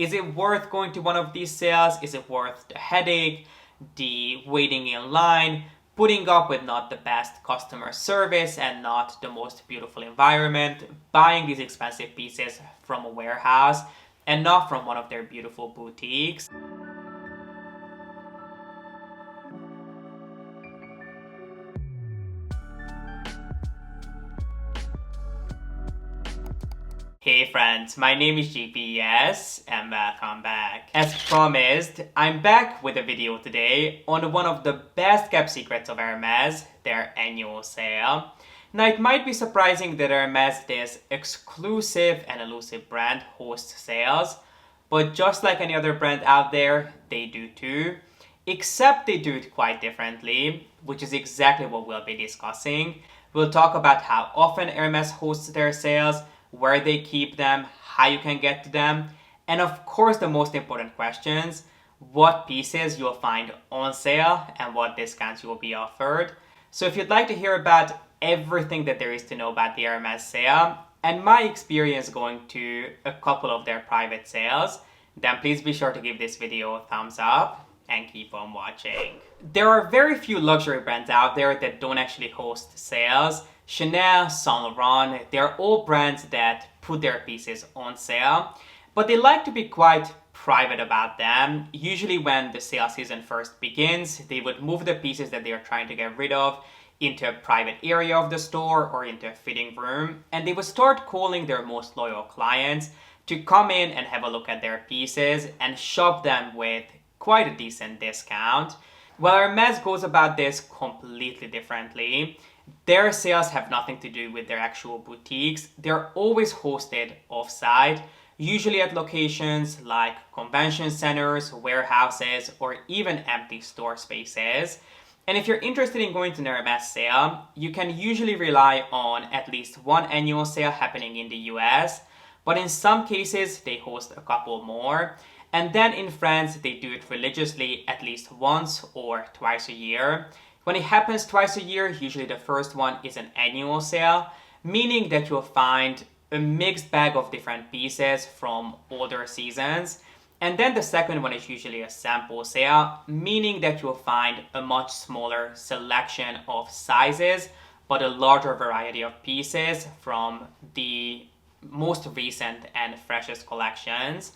Is it worth going to one of these sales? Is it worth the headache, the waiting in line, putting up with not the best customer service and not the most beautiful environment, buying these expensive pieces from a warehouse and not from one of their beautiful boutiques? Hey friends, my name is G.P.S. and welcome back. As promised, I'm back with a video today on one of the best kept secrets of Hermes, their annual sale. Now it might be surprising that Hermes, this exclusive and elusive brand, hosts sales, but just like any other brand out there, they do too. Except they do it quite differently, which is exactly what we'll be discussing. We'll talk about how often Hermes hosts their sales, where they keep them, how you can get to them, and of course the most important questions, what pieces you'll find on sale and what discounts you will be offered. So if you'd like to hear about everything that there is to know about the Hermes sale and my experience going to a couple of their private sales, then please be sure to give this video a thumbs up and keep on watching. There are very few luxury brands out there that don't actually host sales. Chanel, Saint Laurent, they're all brands that put their pieces on sale, but they like to be quite private about them. Usually when the sale season first begins, they would move the pieces that they are trying to get rid of into a private area of the store or into a fitting room, and they would start calling their most loyal clients to come in and have a look at their pieces and shop them with quite a decent discount. Well, Hermes goes about this completely differently. Their sales have nothing to do with their actual boutiques. They're always hosted off-site, usually at locations like convention centers, warehouses, or even empty store spaces. And if you're interested in going to an Hermes sale, you can usually rely on at least one annual sale happening in the US, but in some cases they host a couple more. And then in France, they do it religiously at least once or twice a year. When it happens twice a year, usually the first one is an annual sale, meaning that you'll find a mixed bag of different pieces from older seasons. And then the second one is usually a sample sale, meaning that you'll find a much smaller selection of sizes, but a larger variety of pieces from the most recent and freshest collections.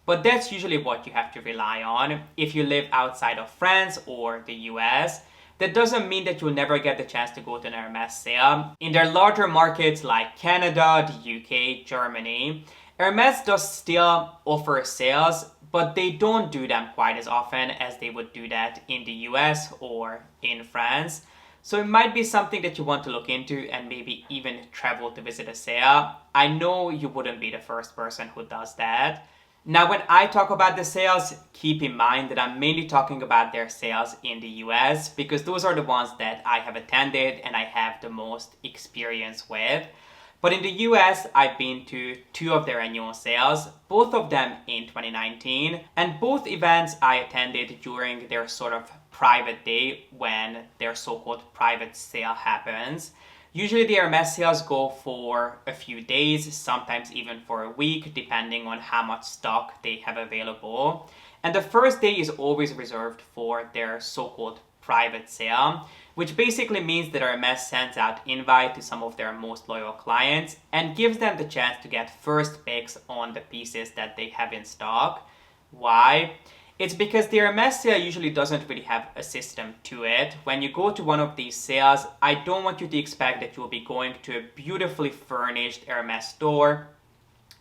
But that's usually what you have to rely on if you live outside of France or the US. That doesn't mean that you'll never get the chance to go to an Hermes sale. In their larger markets like Canada, the UK, Germany, Hermes does still offer sales, but they don't do them quite as often as they would do that in the US or in France. So it might be something that you want to look into and maybe even travel to visit a sale. I know you wouldn't be the first person who does that. Now, when I talk about the sales, keep in mind that I'm mainly talking about their sales in the US because those are the ones that I have attended and I have the most experience with. But in the US, I've been to two of their annual sales, both of them in 2019, and both events I attended during their sort of private day when their so-called private sale happens. Usually the Hermes sales go for a few days, sometimes even for a week, depending on how much stock they have available. And the first day is always reserved for their so-called private sale, which basically means that Hermes sends out invite to some of their most loyal clients and gives them the chance to get first picks on the pieces that they have in stock. Why? It's because the Hermes sale usually doesn't really have a system to it. When you go to one of these sales, I don't want you to expect that you'll be going to a beautifully furnished Hermes store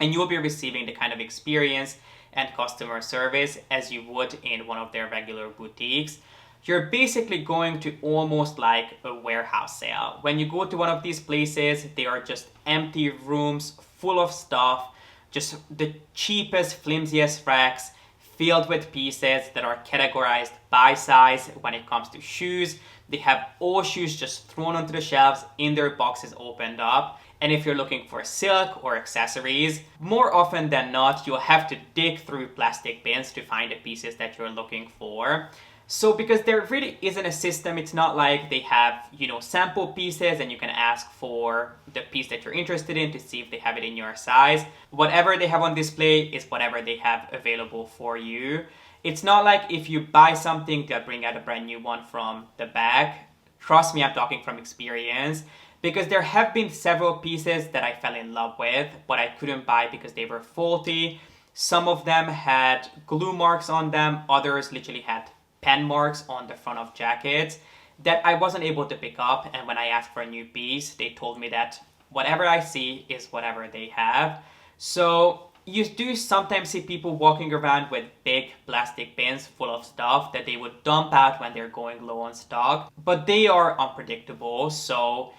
and you'll be receiving the kind of experience and customer service as you would in one of their regular boutiques. You're basically going to almost like a warehouse sale. When you go to one of these places, they are just empty rooms full of stuff, just the cheapest, flimsiest racks, filled with pieces that are categorized by size. When it comes to shoes, they have all shoes just thrown onto the shelves in their boxes opened up. And if you're looking for silk or accessories, more often than not, you'll have to dig through plastic bins to find the pieces that you're looking for. So because there really isn't a system, it's not like they have, sample pieces and you can ask for the piece that you're interested in to see if they have it in your size. Whatever they have on display is whatever they have available for you. It's not like if you buy something, they'll bring out a brand new one from the back. Trust me, I'm talking from experience. Because there have been several pieces that I fell in love with, but I couldn't buy because they were faulty. Some of them had glue marks on them, others literally had pen marks on the front of jackets that I wasn't able to pick up. And when I asked for a new piece, they told me that whatever I see is whatever they have. So you do sometimes see people walking around with big plastic bins full of stuff that they would dump out when they're going low on stock, but they are unpredictable. So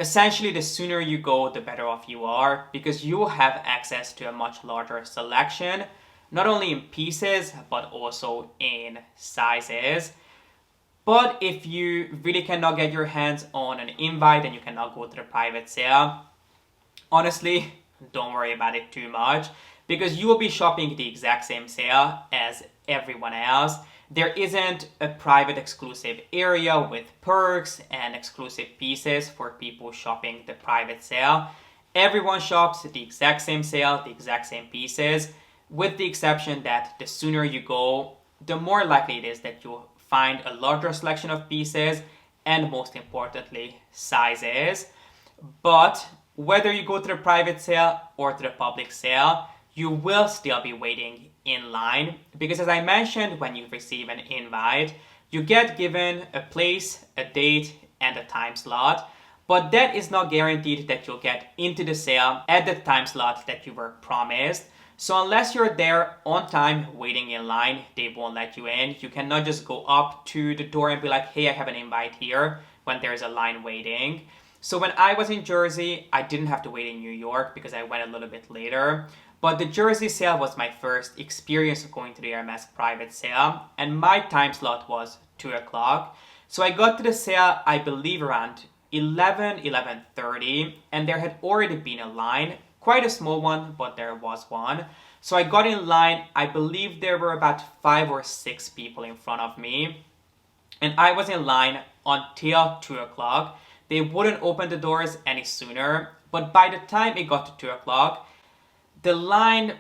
essentially, the sooner you go, the better off you are, because you will have access to a much larger selection, not only in pieces, but also in sizes. But if you really cannot get your hands on an invite and you cannot go to the private sale, honestly, don't worry about it too much, because you will be shopping the exact same sale as everyone else. There isn't a private exclusive area with perks and exclusive pieces for people shopping the private sale. Everyone shops the exact same sale, the exact same pieces, with the exception that the sooner you go, the more likely it is that you'll find a larger selection of pieces and, most importantly, sizes. But whether you go to the private sale or to the public sale, you will still be waiting in line, because as I mentioned, when you receive an invite, you get given a place, a date, and a time slot, but that is not guaranteed that you'll get into the sale at the time slot that you were promised. So unless you're there on time waiting in line, they won't let you in. You cannot just go up to the door and be like, hey, I have an invite here, when there's a line waiting. So when I was in Jersey, I didn't have to wait in New York because I went a little bit later. But the Jersey sale was my first experience of going to the Hermes private sale, and my time slot was 2 o'clock. So I got to the sale, I believe around 11:30, and there had already been a line, quite a small one, but there was one. So I got in line, I believe there were about 5 or 6 people in front of me, and I was in line until 2 o'clock. They wouldn't open the doors any sooner, but by the time it got to 2 o'clock, the line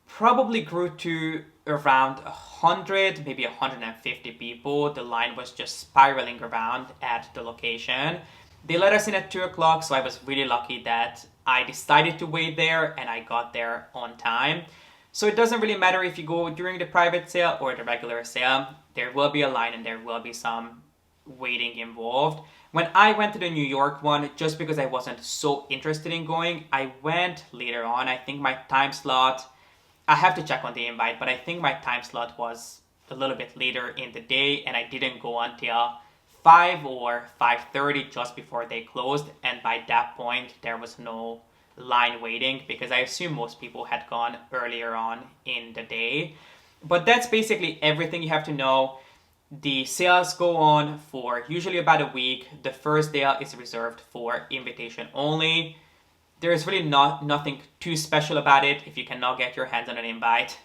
probably grew to around 100, maybe 150 people. The line was just spiraling around at the location. They let us in at 2 o'clock, so I was really lucky that I decided to wait there and I got there on time. So it doesn't really matter if you go during the private sale or the regular sale. There will be a line and there will be some waiting involved. When I went to the New York one, just because I wasn't so interested in going, I went later on. I think my time slot, I have to check on the invite, but I think my time slot was a little bit later in the day, and I didn't go until 5 or 5:30, just before they closed. And by that point, there was no line waiting, because I assume most people had gone earlier on in the day. But that's basically everything you have to know. The sales go on for usually about a week. The first day is reserved for invitation only. There's really nothing too special about it if you cannot get your hands on an invite.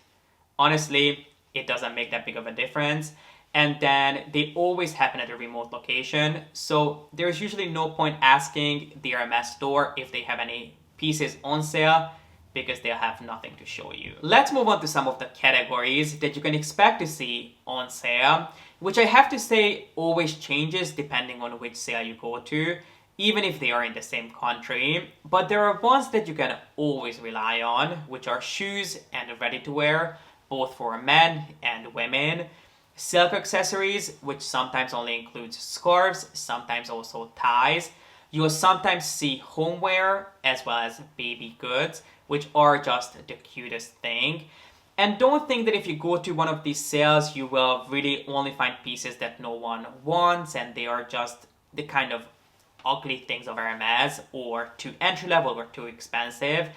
Honestly, it doesn't make that big of a difference. And then they always happen at a remote location. So there's usually no point asking the Hermes store if they have any pieces on sale, because they'll have nothing to show you. Let's move on to some of the categories that you can expect to see on sale, which I have to say always changes depending on which sale you go to, even if they are in the same country. But there are ones that you can always rely on, which are shoes and ready-to-wear, both for men and women. Silk accessories, which sometimes only includes scarves, sometimes also ties. You will sometimes see homeware as well as baby goods, which are just the cutest thing. And don't think that if you go to one of these sales, you will really only find pieces that no one wants and they are just the kind of ugly things of Hermes, or too entry level or too expensive.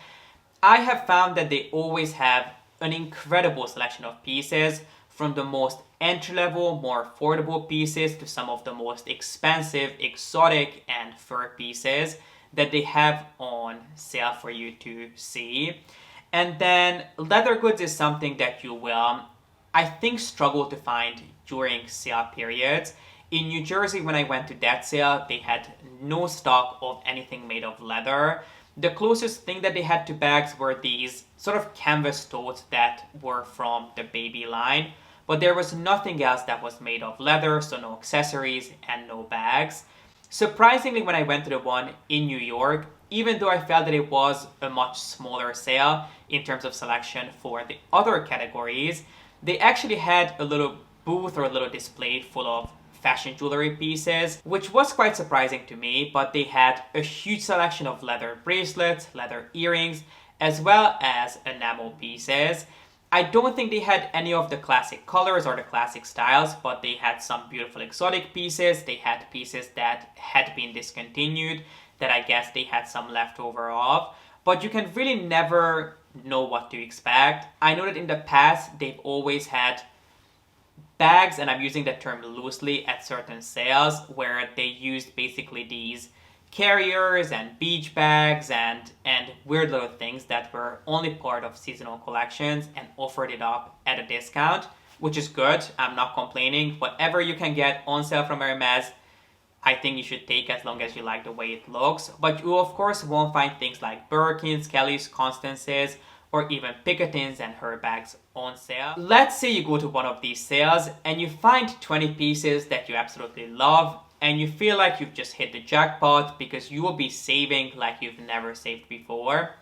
I have found that they always have an incredible selection of pieces, from the most entry-level, more affordable pieces to some of the most expensive, exotic, and fur pieces that they have on sale for you to see. And then leather goods is something that you will, I think struggle to find during sale periods. In New Jersey, when I went to that sale, they had no stock of anything made of leather. The closest thing that they had to bags were these sort of canvas totes that were from the baby line, but there was nothing else that was made of leather, so no accessories and no bags. Surprisingly, when I went to the one in New York, even though I felt that it was a much smaller sale in terms of selection for the other categories, they actually had a little booth or a little display full of fashion jewelry pieces, which was quite surprising to me, but they had a huge selection of leather bracelets, leather earrings, as well as enamel pieces. I don't think they had any of the classic colors or the classic styles, but they had some beautiful exotic pieces. They had pieces that had been discontinued that I guess they had some leftover of. But you can really never know what to expect. I know that in the past they've always had bags, and I'm using that term loosely, at certain sales where they used basically these carriers and beach bags and weird little things that were only part of seasonal collections and offered it up at a discount, which is good. I'm not complaining. Whatever you can get on sale from Hermes, I think you should take as long as you like the way it looks. But you of course won't find things like Birkins, Kellys, Constances, or even Picotins and her bags on sale. Let's say you go to one of these sales and you find 20 pieces that you absolutely love and you feel like you've just hit the jackpot because you will be saving like you've never saved before.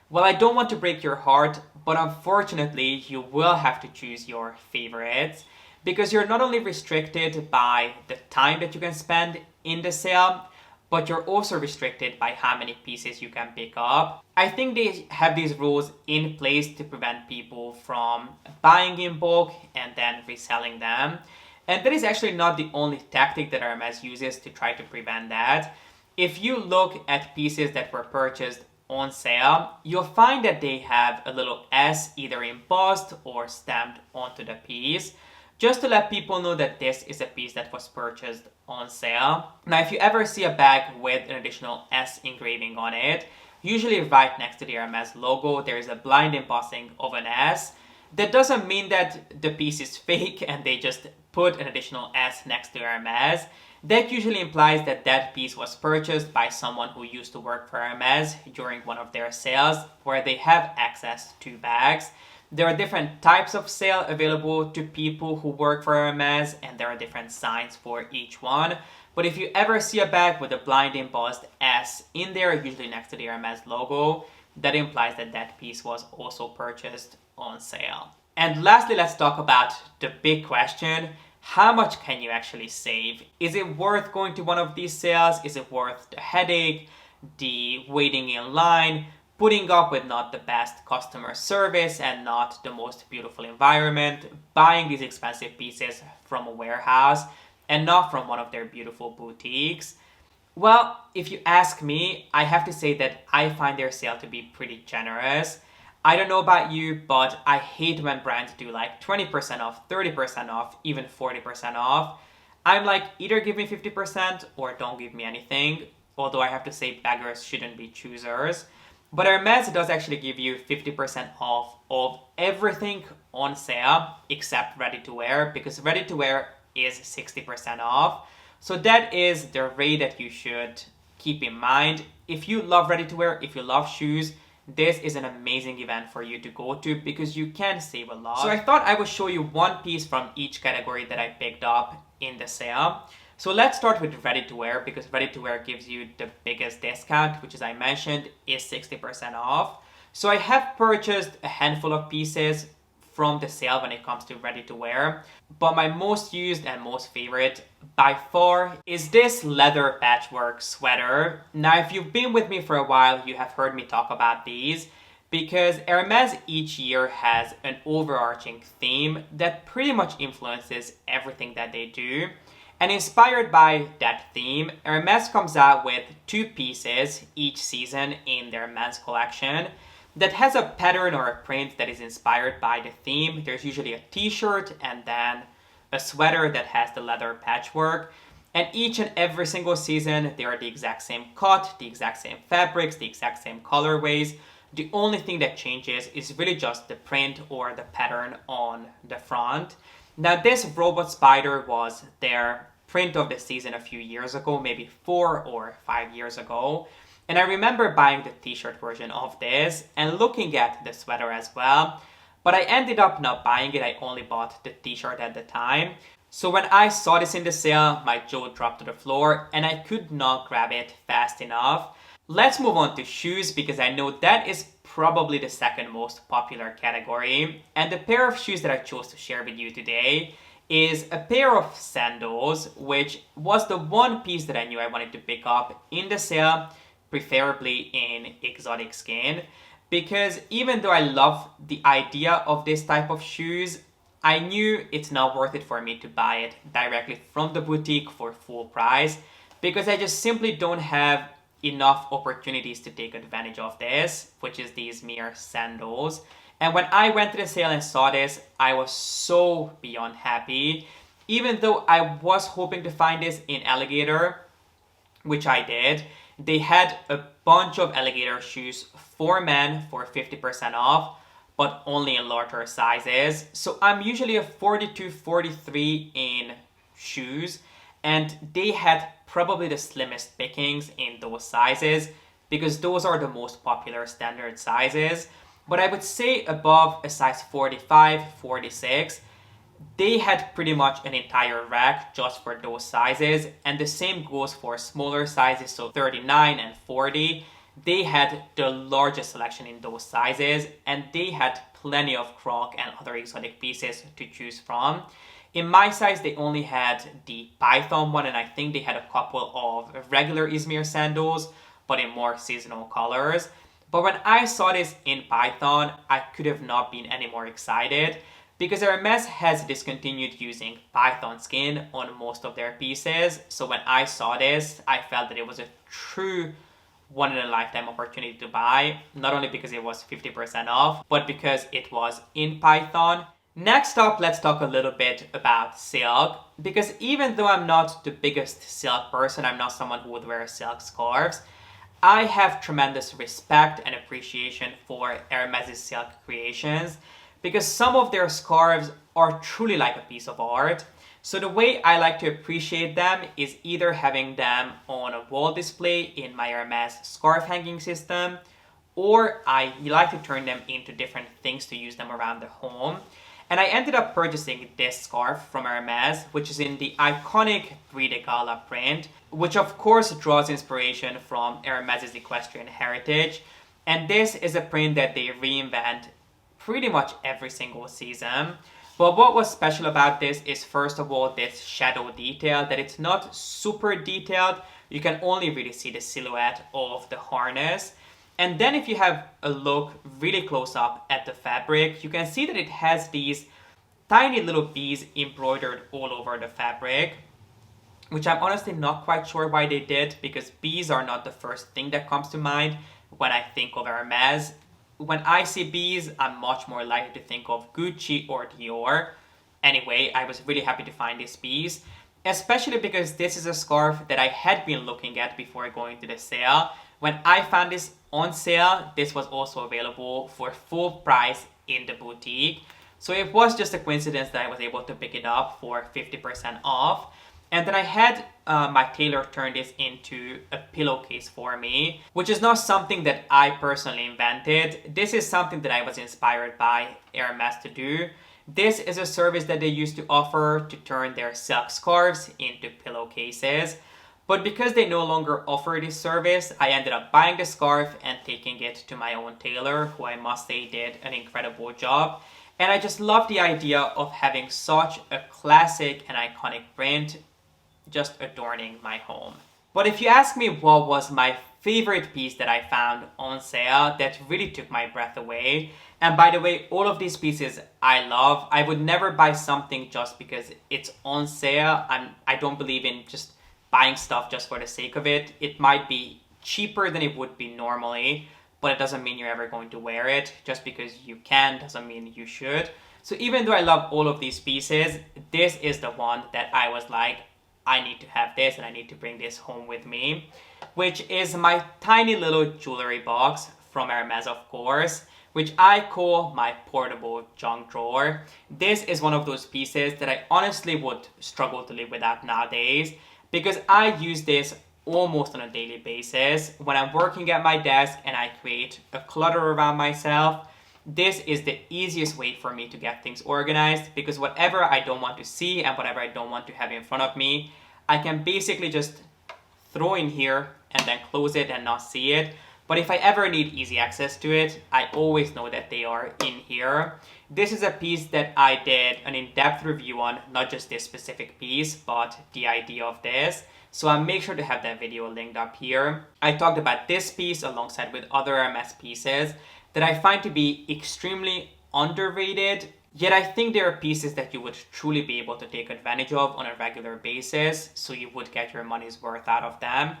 Well, I don't want to break your heart, but unfortunately you will have to choose your favorites because you're not only restricted by the time that you can spend in the sale, but you're also restricted by how many pieces you can pick up. I think they have these rules in place to prevent people from buying in bulk and then reselling them. And that is actually not the only tactic that Hermes uses to try to prevent that. If you look at pieces that were purchased on sale, you'll find that they have a little S either embossed or stamped onto the piece, just to let people know that this is a piece that was purchased on sale. Now, if you ever see a bag with an additional S engraving on it, usually right next to the Hermes logo, there is a blind embossing of an S. That doesn't mean that the piece is fake and they just put an additional S next to Hermes. That usually implies that that piece was purchased by someone who used to work for Hermes during one of their sales where they have access to bags. There are different types of sale available to people who work for Hermes, and there are different signs for each one. But if you ever see a bag with a blind embossed S in there, usually next to the Hermes logo, that implies that that piece was also purchased on sale. And lastly, let's talk about the big question. How much can you actually save? Is it worth going to one of these sales? Is it worth the headache, the waiting in line, putting up with not the best customer service and not the most beautiful environment, buying these expensive pieces from a warehouse and not from one of their beautiful boutiques? Well, if you ask me, I have to say that I find their sale to be pretty generous. I don't know about you, but I hate when brands do like 20% off, 30% off, even 40% off. I'm like, either give me 50% or don't give me anything, although I have to say beggars shouldn't be choosers. But Hermes does actually give you 50% off of everything on sale except ready-to-wear, because ready-to-wear is 60% off. So that is the rate that you should keep in mind. If you love ready-to-wear, if you love shoes, this is an amazing event for you to go to because you can save a lot. So I thought I would show you one piece from each category that I picked up in the sale. So let's start with ready-to-wear because ready-to-wear gives you the biggest discount, which as I mentioned is 60% off. So I have purchased a handful of pieces from the sale when it comes to ready-to-wear, but my most used and most favorite by far is this leather patchwork sweater. Now, if you've been with me for a while, you have heard me talk about these because Hermes each year has an overarching theme that pretty much influences everything that they do. And inspired by that theme, Hermes comes out with 2 pieces each season in their men's collection that has a pattern or a print that is inspired by the theme. There's usually a t-shirt and then a sweater that has the leather patchwork. And each and every single season, they are the exact same cut, the exact same fabrics, the exact same colorways. The only thing that changes is really just the print or the pattern on the front. Now this robot spider was their print of the season a few years ago, maybe 4 or 5 years ago. And I remember buying the t-shirt version of this and looking at the sweater as well. But I ended up not buying it, I only bought the t-shirt at the time. So when I saw this in the sale, my jaw dropped to the floor and I could not grab it fast enough. Let's move on to shoes because I know that is probably the second most popular category. And the pair of shoes that I chose to share with you today is a pair of sandals, which was the one piece that I knew I wanted to pick up in the sale, preferably in exotic skin. Because even though I love the idea of this type of shoes, I knew it's not worth it for me to buy it directly from the boutique for full price because I just simply don't have enough opportunities to take advantage of this, which is these mere sandals. And when I went to the sale and saw this, I was so beyond happy. Even though I was hoping to find this in alligator, which I did, they had a bunch of alligator shoes for men for 50% off, but only in larger sizes. So I'm usually a 42, 43 in shoes, and they had probably the slimmest pickings in those sizes because those are the most popular standard sizes. But I would say above a size 45, 46, they had pretty much an entire rack just for those sizes, and the same goes for smaller sizes, so 39 and 40. They had the largest selection in those sizes, and they had plenty of croc and other exotic pieces to choose from. In my size, they only had the python one, and I think they had a couple of regular Izmir sandals, but in more seasonal colors. But when I saw this in python, I could have not been any more excited because Hermes has discontinued using python skin on most of their pieces. So when I saw this, I felt that it was a true one-in-a-lifetime opportunity to buy, not only because it was 50% off, but because it was in python. Next up, let's talk a little bit about silk, because even though I'm not the biggest silk person, I'm not someone who would wear silk scarves, I have tremendous respect and appreciation for Hermes' silk creations, because some of their scarves are truly like a piece of art. So the way I like to appreciate them is either having them on a wall display in my Hermes scarf hanging system, or I like to turn them into different things to use them around the home. And I ended up purchasing this scarf from Hermes, which is in the iconic Brie de Gala print, which of course draws inspiration from Hermes' equestrian heritage. And this is a print that they reinvent pretty much every single season. But what was special about this is, first of all, this shadow detail, that it's not super detailed. You can only really see the silhouette of the harness. And then if you have a look really close up at the fabric, you can see that it has these tiny little bees embroidered all over the fabric, which I'm honestly not quite sure why they did, because bees are not the first thing that comes to mind when I think of Hermes. When I see bees, I'm much more likely to think of Gucci or Dior. Anyway, I was really happy to find this piece, especially because this is a scarf that I had been looking at before going to the sale. When I found this on sale, this was also available for full price in the boutique. So it was just a coincidence that I was able to pick it up for 50% off. And then I had my tailor turn this into a pillowcase for me, which is not something that I personally invented. This is something that I was inspired by Hermes to do. This is a service that they used to offer to turn their silk scarves into pillowcases. But because they no longer offer this service, I ended up buying the scarf and taking it to my own tailor, who I must say did an incredible job. And I just love the idea of having such a classic and iconic print just adorning my home. But if you ask me what was my favorite piece that I found on sale that really took my breath away, and by the way, all of these pieces I love. I would never buy something just because it's on sale. I don't believe in just buying stuff just for the sake of it. It might be cheaper than it would be normally, but it doesn't mean you're ever going to wear it. Just because you can doesn't mean you should. So even though I love all of these pieces, this is the one that I was like, I need to have this and I need to bring this home with me, which is my tiny little jewelry box from Hermes, of course, which I call my portable junk drawer. This is one of those pieces that I honestly would struggle to live without nowadays, because I use this almost on a daily basis. When I'm working at my desk and I create a clutter around myself, this is the easiest way for me to get things organized, because whatever I don't want to see and whatever I don't want to have in front of me, I can basically just throw in here and then close it and not see it. But if I ever need easy access to it, I always know that they are in here. This is a piece that I did an in-depth review on, not just this specific piece, but the idea of this. So I'll make sure to have that video linked up here. I talked about this piece alongside with other Hermes pieces that I find to be extremely underrated, yet I think there are pieces that you would truly be able to take advantage of on a regular basis, so you would get your money's worth out of them.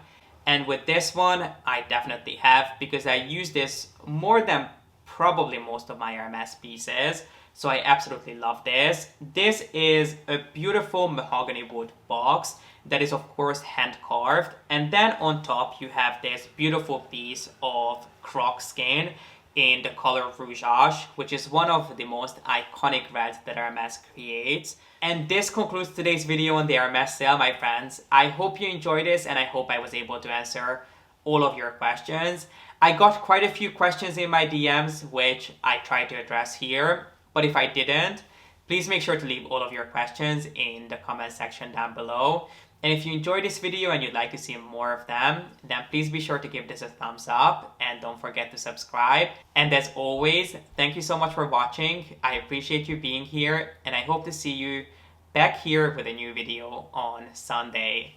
And with this one, I definitely have, because I use this more than probably most of my Hermes pieces. So I absolutely love this. This is a beautiful mahogany wood box that is of course hand carved. And then on top you have this beautiful piece of croc skin in the color rougeage, which is one of the most iconic reds that Hermes creates. And this concludes today's video on the Hermes sale, my friends. I hope you enjoyed this, and I hope I was able to answer all of your questions. I got quite a few questions in my DMs, which I tried to address here. But if I didn't, please make sure to leave all of your questions in the comment section down below. And if you enjoyed this video and you'd like to see more of them, then please be sure to give this a thumbs up and don't forget to subscribe. And as always, thank you so much for watching. I appreciate you being here, and I hope to see you back here with a new video on Sunday.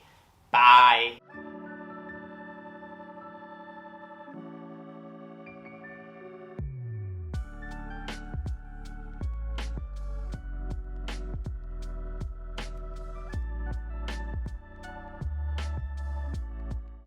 Bye!